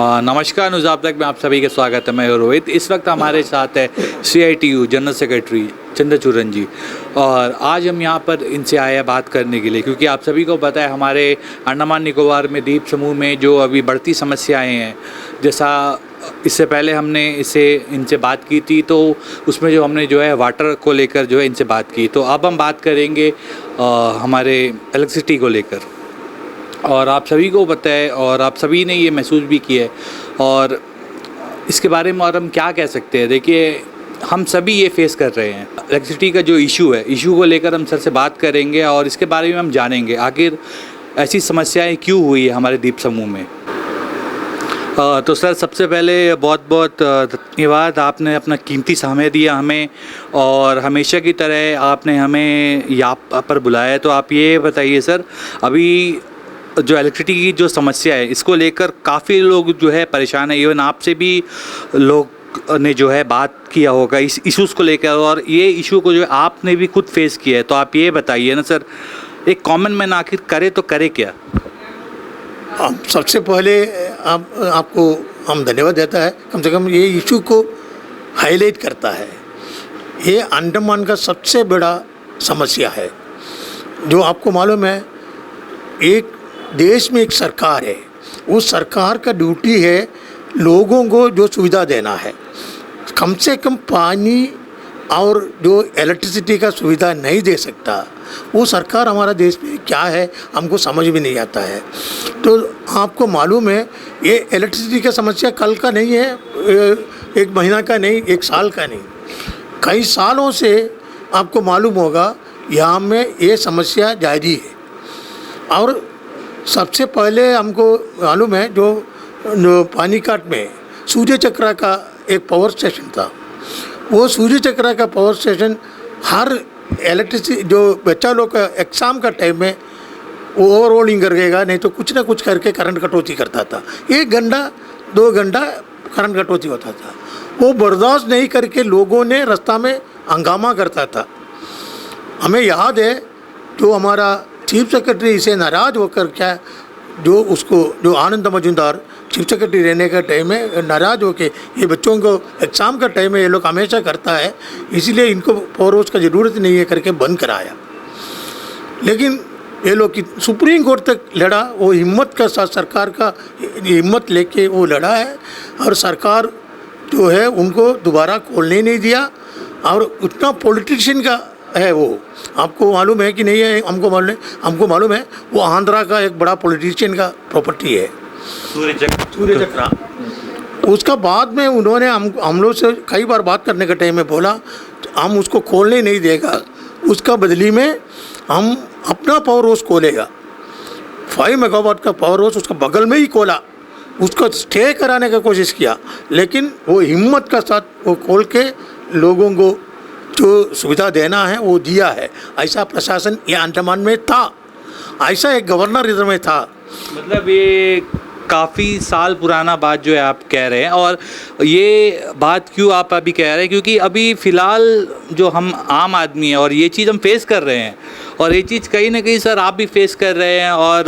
नमस्कार न्यूज़ आप तक में आप सभी का स्वागत है। मैं रोहित। इस वक्त हमारे साथ है CITU जनरल सेक्रेटरी चंद्रचूड़न जी, और आज हम यहाँ पर इनसे आए हैं बात करने के लिए, क्योंकि आप सभी को पता है हमारे अंडमान निकोबार में द्वीप समूह में जो अभी बढ़ती समस्याएं हैं, जैसा इससे पहले हमने इनसे बात की थी, तो उसमें जो हमने जो है वाटर को लेकर जो है इनसे बात की, तो अब हम बात करेंगे हमारे इलेक्ट्रिसिटी को लेकर। और आप सभी को पता है और आप सभी ने ये महसूस भी किया है, और इसके बारे में और हम क्या कह सकते हैं। देखिए, हम सभी ये फेस कर रहे हैं इलेक्ट्रिसिटी का जो इशू को लेकर हम सर से बात करेंगे और इसके बारे में हम जानेंगे आखिर ऐसी समस्याएं क्यों हुई है हमारे द्वीप समूह में। तो सर, सबसे पहले बहुत बहुत धन्यवाद, आपने अपना कीमती समय दिया हमें और हमेशा की तरह आपने हमें यहाँ पर बुलाया। तो आप ये बताइए सर, अभी जो इलेक्ट्रिसिटी की जो समस्या है इसको लेकर काफ़ी लोग जो है परेशान है, इवन आपसे भी लोग ने जो है बात किया होगा इस इश्यूज़ को लेकर, और ये इशू को जो है आपने भी खुद फेस किया है। तो आप ये बताइए ना सर, एक कॉमन मैन आखिर करे तो करे क्या। सबसे पहले आपको हम धन्यवाद देता है, कम से कम ये इशू को हाईलाइट करता है। ये अंडमान का सबसे बड़ा समस्या है। जो आपको मालूम है, एक देश में एक सरकार है, उस सरकार का ड्यूटी है लोगों को जो सुविधा देना है। कम से कम पानी और जो इलेक्ट्रिसिटी का सुविधा नहीं दे सकता, वो सरकार हमारा देश में क्या है हमको समझ भी नहीं आता है। तो आपको मालूम है, ये इलेक्ट्रिसिटी का समस्या कल का नहीं है, एक महीना का नहीं, एक साल का नहीं, कई सालों से आपको मालूम होगा यहाँ में ये समस्या जारी है। और सबसे पहले हमको मालूम है जो पानीकाट में सूर्य चक्रा का एक पावर स्टेशन था, वो सूर्य चक्रा का पावर स्टेशन हर इलेक्ट्रिसिटी जो बच्चा लोग का एग्ज़ाम का टाइम में वो ओवरलोडिंग करेगा, नहीं तो कुछ ना कुछ करके करंट कटौती करता था। 1 घंटा 2 घंटा करंट कटौती होता था, वो बर्दाश्त नहीं करके लोगों ने रास्ता में हंगामा करता था। हमें याद है जो हमारा चीफ सेक्रेटरी इसे नाराज़ होकर क्या जो आनंद मजुमदार चीफ सेक्रेटरी रहने का टाइम में नाराज़ होकर ये बच्चों को एग्ज़ाम का टाइम में ये लोग हमेशा करता है, इसलिए इनको पावर हाउस का ज़रूरत नहीं है करके बंद कराया। लेकिन ये लोग की सुप्रीम कोर्ट तक लड़ा, वो हिम्मत का साथ सरकार का हिम्मत लेके वो लड़ा है, और सरकार जो है उनको दोबारा खोलने नहीं दिया। और उतना पॉलिटिशियन का है वो, आपको मालूम है कि नहीं है, हमको मालूम है वो आंध्रा का एक बड़ा पॉलिटिशियन का प्रॉपर्टी है सूर्य चक्रा। उसका बाद में उन्होंने हम लोग से कई बार बात करने के टाइम में बोला हम उसको खोलने नहीं देगा, उसका बदली में हम अपना पावर हाउस खोलेगा। 5 मेगावाट का पावर हाउस उसका बगल में ही खोला, उसको स्टे कराने का कोशिश किया, लेकिन वो हिम्मत का साथ वो खोल के लोगों को जो सुविधा देना है वो दिया है। ऐसा प्रशासन ये अंडमान में था, ऐसा एक गवर्नर इधर में था। मतलब ये काफ़ी साल पुराना बात जो है आप कह रहे हैं, और ये बात क्यों आप अभी कह रहे हैं, क्योंकि अभी फ़िलहाल जो हम आम आदमी हैं और ये चीज़ हम फेस कर रहे हैं, और ये चीज़ कहीं ना कहीं सर आप भी फेस कर रहे हैं, और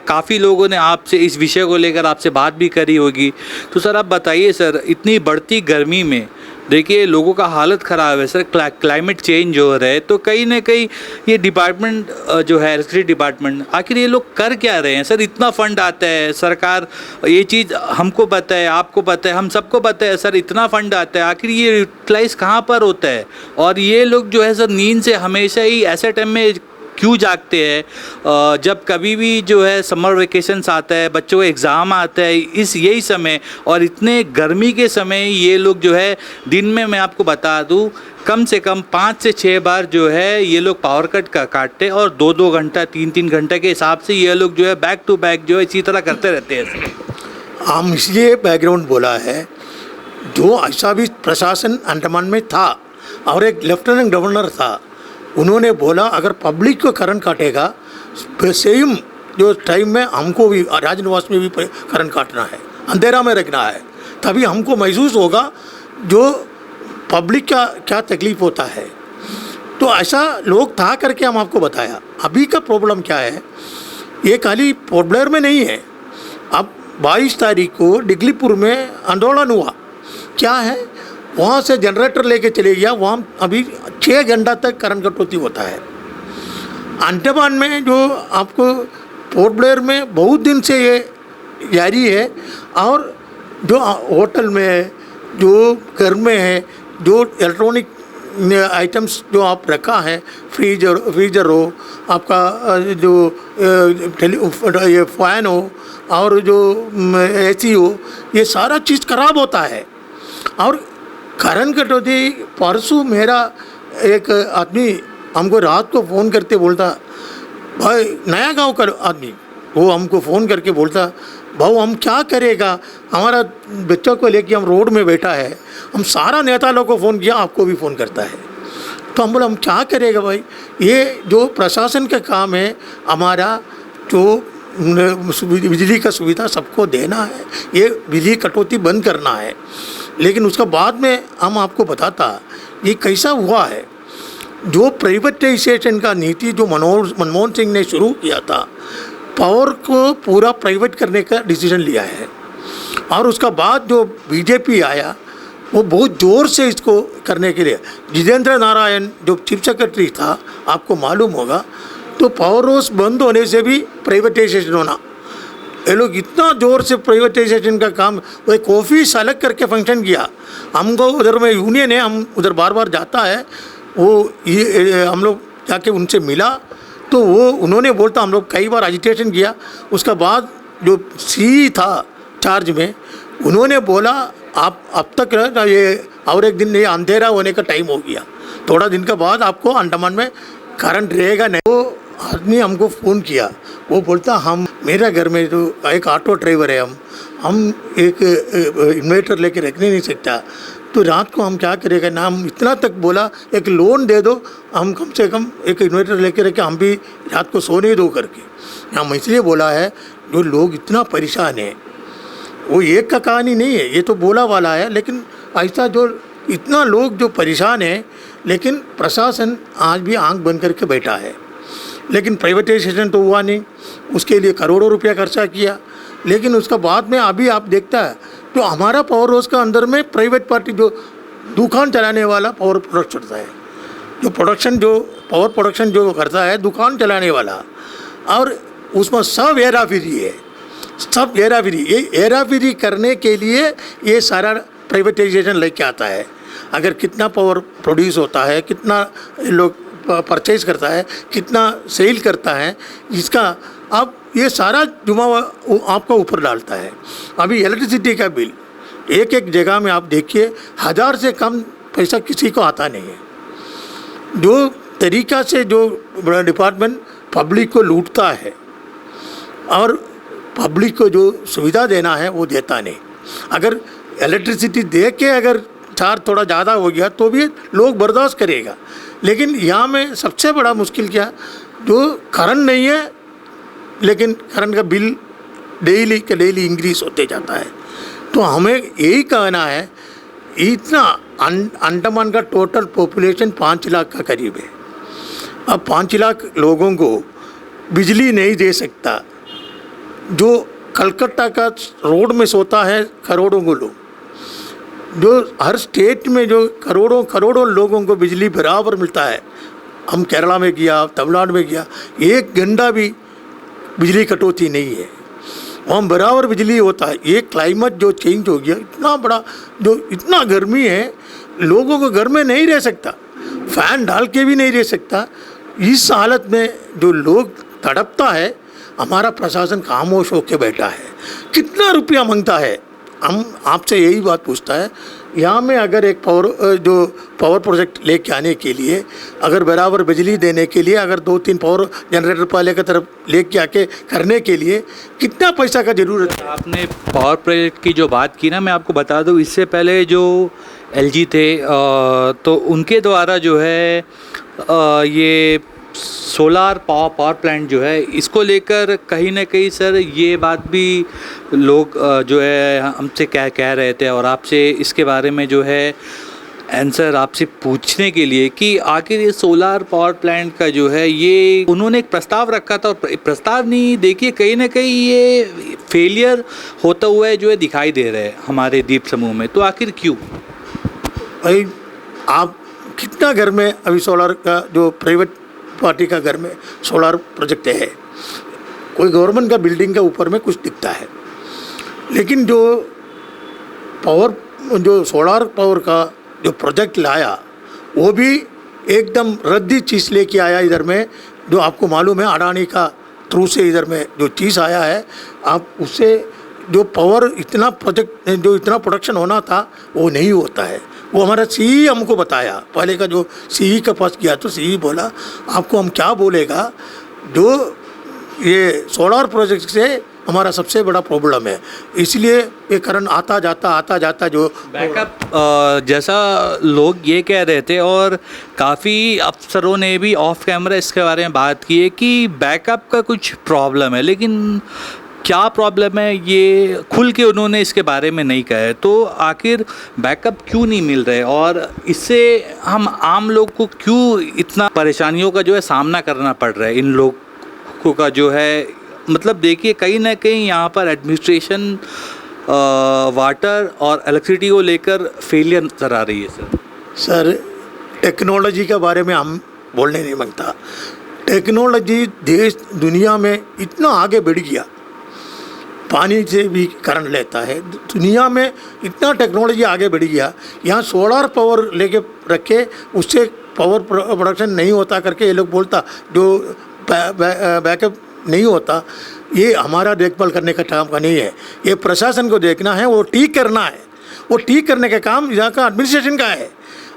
काफ़ी लोगों ने आपसे इस विषय को लेकर आपसे बात भी करी होगी। तो सर आप बताइए सर, इतनी बढ़ती गर्मी में देखिए लोगों का हालत ख़राब है सर, क्लाइमेट चेंज हो रहा है, तो कहीं ना कहीं ये डिपार्टमेंट जो है इलेक्ट्रिसिटी डिपार्टमेंट, आखिर ये लोग कर क्या रहे हैं सर। इतना फंड आता है, सरकार ये चीज़ हमको पता है, आपको पता है, हम सबको पता है सर, इतना फंड आता है, आखिर ये यूटिलाइज़ कहाँ पर होता है। और ये लोग जो है सर नींद से हमेशा ही ऐसे टाइम में क्यों जागते हैं जब कभी भी जो है समर वेकेशंस आता है, बच्चों को एग्ज़ाम आता है, यही समय, और इतने गर्मी के समय ये लोग जो है दिन में, मैं आपको बता दूं, कम से कम 5 से 6 बार जो है ये लोग पावर कट काटते हैं, और 2-2 घंटा 3-3 घंटे के हिसाब से ये लोग जो है बैक टू बैक जो है इसी तरह करते रहते हैं। हम इसलिए बैकग्राउंड बोला है, जो ऐसा भी प्रशासन अंडमान में था, और एक लेफ्टिनेंट गवर्नर था, उन्होंने बोला अगर पब्लिक को करंट काटेगा, सेम जो टाइम में हमको भी राजनिवास में भी करंट काटना है, अंधेरा में रखना है, तभी हमको महसूस होगा जो पब्लिक का क्या तकलीफ़ होता है। तो ऐसा लोग था करके हम आपको बताया। अभी का प्रॉब्लम क्या है, ये खाली पोर्ट ब्लेयर में नहीं है, अब 22 तारीख को डिगलीपुर में आंदोलन हुआ। क्या है, वहाँ से जनरेटर लेके चले गया, वहाँ अभी 6 घंटा तक करंट कटौती होता है। अंडमान में जो आपको पोर्ट ब्लेयर में बहुत दिन से ये जारी है, और जो होटल में है, जो घर में है, जो इलेक्ट्रॉनिक आइटम्स जो आप रखा है, फ्रीजर हो, आपका जो ये फ़ैन हो और जो एसी हो, ये सारा चीज़ ख़राब होता है। और करंट कटौती, परसों मेरा एक आदमी हमको रात को फ़ोन करके बोलता, भाई नया गांव का आदमी, वो हमको फ़ोन करके बोलता, भाऊ हम क्या करेगा, हमारा बच्चों को लेके हम रोड में बैठा है, हम सारा नेता लोगों को फ़ोन किया, आपको भी फ़ोन करता है। तो हम बोला हम क्या करेगा भाई, ये जो प्रशासन का काम है, हमारा जो बिजली का सुविधा सबको देना है, ये बिजली कटौती बंद करना है। लेकिन उसका बाद में हम आपको बताता ये कैसा हुआ है। जो प्राइवेटाइजेशन का नीति जो मनमोहन सिंह ने शुरू किया था, पावर को पूरा प्राइवेट करने का डिसीजन लिया है, और उसका बाद जो बीजेपी आया वो बहुत ज़ोर से इसको करने के लिए, जितेंद्र नारायण जो चीफ सेक्रेटरी था, आपको मालूम होगा, तो पावर हाउस बंद होने से भी प्राइवेटाइजेशन होना, ये लोग इतना ज़ोर से प्राइवेटाइजेशन का काम, वो एक ऑफिस अलग करके फंक्शन किया। हमको उधर में यूनियन है, हम उधर बार बार जाता है, वो ये हम लोग जाके उनसे मिला, तो वो उन्होंने बोलता, हम लोग कई बार एजिटेशन किया। उसका बाद जो सी था चार्ज में, उन्होंने बोला आप अब तक ना ये और एक दिन ये अंधेरा होने का टाइम हो गया, थोड़ा दिन के बाद आपको अंडमान में करंट रहेगा नहीं। वो आदमी हमको फ़ोन किया, वो बोलता हम मेरा घर में जो एक ऑटो ड्राइवर है, हम एक इन्वर्टर लेके रखने नहीं सकता, तो रात को हम क्या करेगा ना, हम इतना तक बोला एक लोन दे दो, हम कम से कम एक इन्वर्टर लेके रखे, हम भी रात को सोने दो करके। हम इसलिए बोला है जो लोग इतना परेशान हैं, वो एक का कहानी नहीं है, ये तो बोला वाला है, लेकिन ऐसा जो इतना लोग जो परेशान हैं, लेकिन प्रशासन आज भी आंख बंद करके बैठा है। लेकिन प्राइवेटाइजेशन तो हुआ नहीं, उसके लिए करोड़ों रुपया खर्चा किया, लेकिन उसका बाद में अभी आप देखता है तो हमारा पावर हाउस का अंदर में प्राइवेट पार्टी जो दुकान चलाने वाला पावर प्रोडक्शन करता है, जो पावर प्रोडक्शन जो करता है दुकान चलाने वाला, और उसमें सब हेराफेरी है, सब हेराफेरी। ये हेराफेरी करने के लिए ये सारा प्राइवेटाइजेशन लेके आता है। अगर कितना पावर प्रोड्यूस होता है, कितना लोग परचेज करता है, कितना सेल करता है, इसका अब ये सारा जुमा आपका ऊपर डालता है। अभी इलेक्ट्रिसिटी का बिल एक एक जगह में आप देखिए 1000 से कम पैसा किसी को आता नहीं है। जो तरीका से जो बड़ा डिपार्टमेंट पब्लिक को लूटता है और पब्लिक को जो सुविधा देना है वो देता नहीं। अगर इलेक्ट्रिसिटी दे के अगर चार्ज थोड़ा ज़्यादा हो गया तो भी लोग बर्दाश्त करेगा, लेकिन यहाँ में सबसे बड़ा मुश्किल क्या, जो करंट नहीं है लेकिन करंट का बिल डेली का डेली इंक्रीज होते जाता है। तो हमें यही कहना है, इतना अंडमान का टोटल पॉपुलेशन 5 लाख का करीब है। अब 5 लाख लोगों को बिजली नहीं दे सकता, जो कलकत्ता का रोड में सोता है करोड़ों को लोग, जो हर स्टेट में जो करोड़ों लोगों को बिजली बराबर मिलता है। हम केरला में गया, तमिलनाडु में गया, 1 घंटा भी बिजली कटौती नहीं है, वहाँ बराबर बिजली होता है। ये क्लाइमेट जो चेंज हो गया, इतना बड़ा जो इतना गर्मी है, लोगों को घर में नहीं रह सकता, फ़ैन डाल के भी नहीं रह सकता। इस हालत में जो लोग तड़पता है, हमारा प्रशासन खामोश होकर बैठा है। कितना रुपया मांगता है, हम आपसे यही बात पूछता है। यहाँ में अगर एक पावर प्रोजेक्ट लेके आने के लिए, अगर बराबर बिजली देने के लिए, अगर 2-3 पावर जनरेटर पहले की तरफ लेके आके करने के लिए कितना पैसा का ज़रूरत है। आपने पावर प्रोजेक्ट की जो बात की ना, मैं आपको बता दूँ, इससे पहले जो LG थे तो उनके द्वारा जो है ये सोलार पावर प्लांट जो है, इसको लेकर कहीं ना कहीं सर ये बात भी लोग जो है हमसे कह रहे थे, और आपसे इसके बारे में जो है आंसर आपसे पूछने के लिए कि आखिर ये सोलार पावर प्लांट का जो है ये उन्होंने एक प्रस्ताव रखा था और प्रस्ताव नहीं, देखिए कहीं ना कहीं ये फेलियर होता हुआ जो है दिखाई दे रहा है हमारे द्वीप समूह में, तो आखिर क्यों? भाई आप कितना घर में अभी सोलार का जो प्राइवेट पार्टी का घर में सोलार प्रोजेक्ट है, कोई गवर्नमेंट का बिल्डिंग के ऊपर में कुछ दिखता है, लेकिन जो सोलार पावर का जो प्रोजेक्ट लाया वो भी एकदम रद्दी चीज़ लेके आया इधर में। जो आपको मालूम है अडानी का थ्रू से इधर में जो चीज़ आया है, आप उससे जो पावर इतना प्रोजेक्ट जो इतना प्रोडक्शन होना था वो नहीं होता है। वो हमारा सीई हमको बताया, पहले का जो सीई के पास गया तो सीई बोला आपको हम क्या बोलेगा, जो ये सोलार प्रोजेक्ट से हमारा सबसे बड़ा प्रॉब्लम है, इसलिए ये करंट आता जाता जो बैकअप जैसा लोग ये कह रहे थे और काफ़ी अफसरों ने भी ऑफ कैमरा इसके बारे में बात की है कि बैकअप का कुछ प्रॉब्लम है, लेकिन क्या प्रॉब्लम है ये खुल के उन्होंने इसके बारे में नहीं कहा है। तो आखिर बैकअप क्यों नहीं मिल रहे और इससे हम आम लोग को क्यों इतना परेशानियों का जो है सामना करना पड़ रहा है इन लोगों का जो है, मतलब देखिए कहीं ना कहीं यहाँ पर एडमिनिस्ट्रेशन वाटर और इलेक्ट्रिसिटी को लेकर फेलियर नजर आ रही है। सर टेक्नोलॉजी के बारे में हम बोलने नहीं मांगता। टेक्नोलॉजी देश दुनिया में इतना आगे बढ़ गया, पानी से भी करंट लेता है, दुनिया में इतना टेक्नोलॉजी आगे बढ़ गया। यहाँ सोलार पावर लेके रखे उससे पावर प्रोडक्शन नहीं होता करके ये लोग बोलता, जो बैकअप नहीं होता, ये हमारा देखभाल करने का काम का नहीं है। ये प्रशासन को देखना है, वो ठीक करना है, वो ठीक करने का काम यहाँ का एडमिनिस्ट्रेशन का है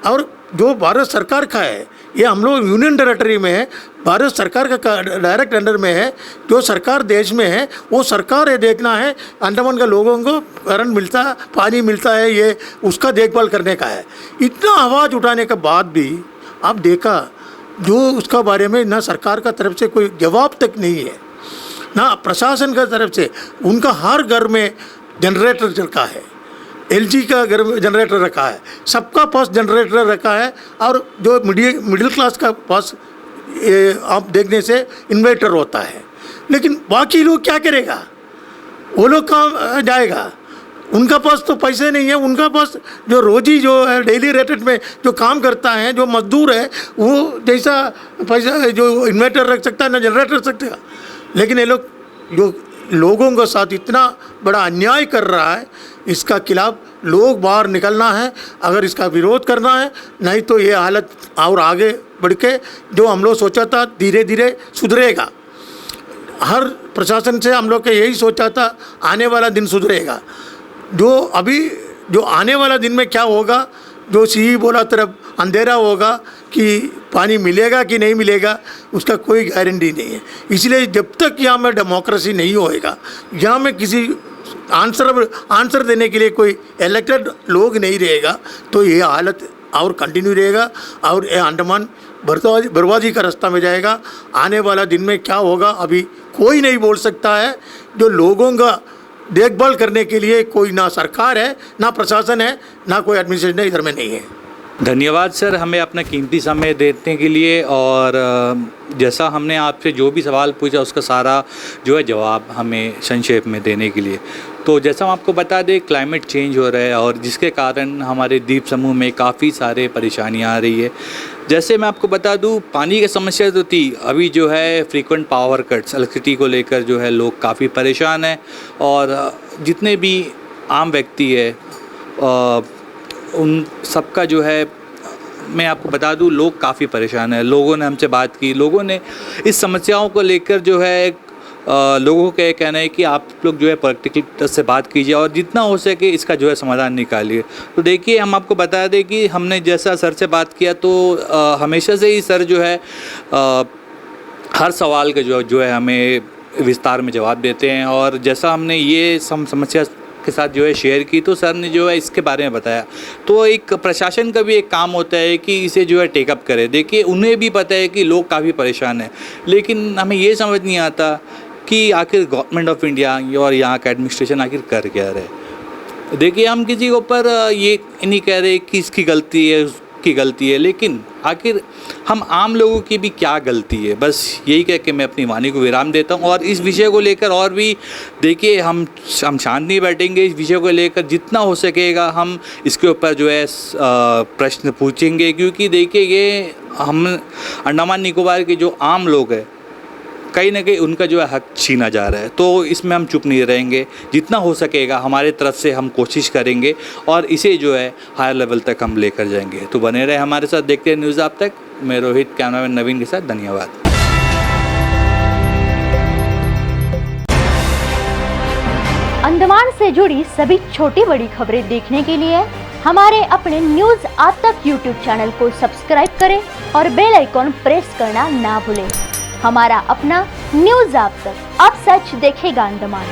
और जो भारत सरकार का है। ये हम लोग यूनियन टेरेटरी में है, भारत सरकार का डायरेक्ट अंडर में है। जो सरकार देश में है वो सरकार ये देखना है अंडमान के लोगों को करंट मिलता है, पानी मिलता है, ये उसका देखभाल करने का है। इतना आवाज़ उठाने के बाद भी आप देखा जो उसका बारे में ना सरकार का तरफ से कोई जवाब तक नहीं है, ना प्रशासन का तरफ से। उनका हर घर में जनरेटर रखा है, एलजी का घर में जनरेटर रखा है, सबका पास जनरेटर रखा है और जो मिडिल क्लास का पास आप देखने से इन्वर्टर होता है। लेकिन बाकी लोग क्या करेगा, वो लोग कहाँ जाएगा, उनका पास तो पैसे नहीं है। उनका पास जो रोजी जो है डेली रेटेड में जो काम करता है, जो मजदूर है, वो जैसा पैसा जो इन्वर्टर रख सकता है ना जनरेटर रख सकता है। लेकिन ये लोग जो लोगों के साथ इतना बड़ा अन्याय कर रहा है, इसका खिलाफ लोग बाहर निकलना है, अगर इसका विरोध करना है, नहीं तो ये हालत और आगे बढ़ के जो हम लोग सोचा था धीरे धीरे सुधरेगा। हर प्रशासन से हम लोग के यही सोचा था आने वाला दिन सुधरेगा। जो अभी जो आने वाला दिन में क्या होगा, जो सीई बोला तरफ अंधेरा होगा कि पानी मिलेगा कि नहीं मिलेगा, उसका कोई गारंटी नहीं है। इसलिए जब तक यहाँ में डेमोक्रेसी नहीं होएगा, यहाँ में किसी आंसर देने के लिए कोई इलेक्टेड लोग नहीं रहेगा, तो ये हालत और कंटिन्यू रहेगा और ये अंडमान बर्बादी का रास्ता में जाएगा। आने वाला दिन में क्या होगा अभी कोई नहीं बोल सकता है। जो लोगों का देखभाल करने के लिए कोई ना सरकार है, ना प्रशासन है, ना कोई एडमिनिस्ट्रेशन इधर में नहीं है। धन्यवाद सर हमें अपना कीमती समय देने के लिए, और जैसा हमने आपसे जो भी सवाल पूछा उसका सारा जो है जवाब हमें संक्षेप में देने के लिए। तो जैसा हम आपको बता दें क्लाइमेट चेंज हो रहा है और जिसके कारण हमारे द्वीप समूह में काफ़ी सारे परेशानियां आ रही है। जैसे मैं आपको बता दूं पानी की समस्या तो थी, अभी जो है फ्रीक्वेंट पावर कट्स इलेक्ट्रिसिटी को लेकर जो है लोग काफ़ी परेशान हैं और जितने भी आम व्यक्ति है उन सबका जो है मैं आपको बता दूं लोग काफ़ी परेशान हैं। लोगों ने हमसे बात की, लोगों ने इस समस्याओं को लेकर जो है लोगों का ये कहना है कि आप लोग जो है प्रैक्टिकल से बात कीजिए और जितना हो सके इसका जो है समाधान निकालिए। तो देखिए हम आपको बता दें कि हमने जैसा सर से बात किया तो हमेशा से ही सर जो है हर सवाल का जो है हमें विस्तार में जवाब देते हैं, और जैसा हमने ये समस्या के साथ जो है शेयर की तो सर ने जो है इसके बारे में बताया। तो एक प्रशासन का भी एक काम होता है कि इसे जो है टेकअप करे। देखिए उन्हें भी पता है कि लोग काफ़ी परेशान हैं, लेकिन हमें ये समझ नहीं आता कि आखिर गवर्नमेंट ऑफ इंडिया और यहाँ का एडमिनिस्ट्रेशन आखिर कर क्या रहे। देखिए, हम किसी के ऊपर ये नहीं कह रहे कि इसकी गलती है उसकी गलती है, लेकिन आखिर हम आम लोगों की भी क्या गलती है, बस यही कह के मैं अपनी वाणी को विराम देता हूँ। और इस विषय को लेकर और भी देखिए हम शांत नहीं बैठेंगे। इस विषय को लेकर जितना हो सकेगा हम इसके ऊपर जो है प्रश्न पूछेंगे, क्योंकि देखिए ये हम अंडमान निकोबार के जो आम लोग हैं कहीं ना कहीं उनका जो है हक छीना जा रहा है, तो इसमें हम चुप नहीं रहेंगे। जितना हो सकेगा हमारे तरफ से हम कोशिश करेंगे और इसे जो है हायर लेवल तक हम लेकर जाएंगे। तो बने रहे हमारे साथ, देखते हैं न्यूज़ आप तक। मैं रोहित, कैमरामैन नवीन के साथ, धन्यवाद। अंडमान से जुड़ी सभी छोटी बड़ी खबरें देखने के लिए हमारे अपने न्यूज़ आज तक यूट्यूब चैनल को सब्सक्राइब करें और बेल आइकॉन प्रेस करना ना भूलें। हमारा अपना न्यूज़ आप तक, अब सच देखेगा अंडमान।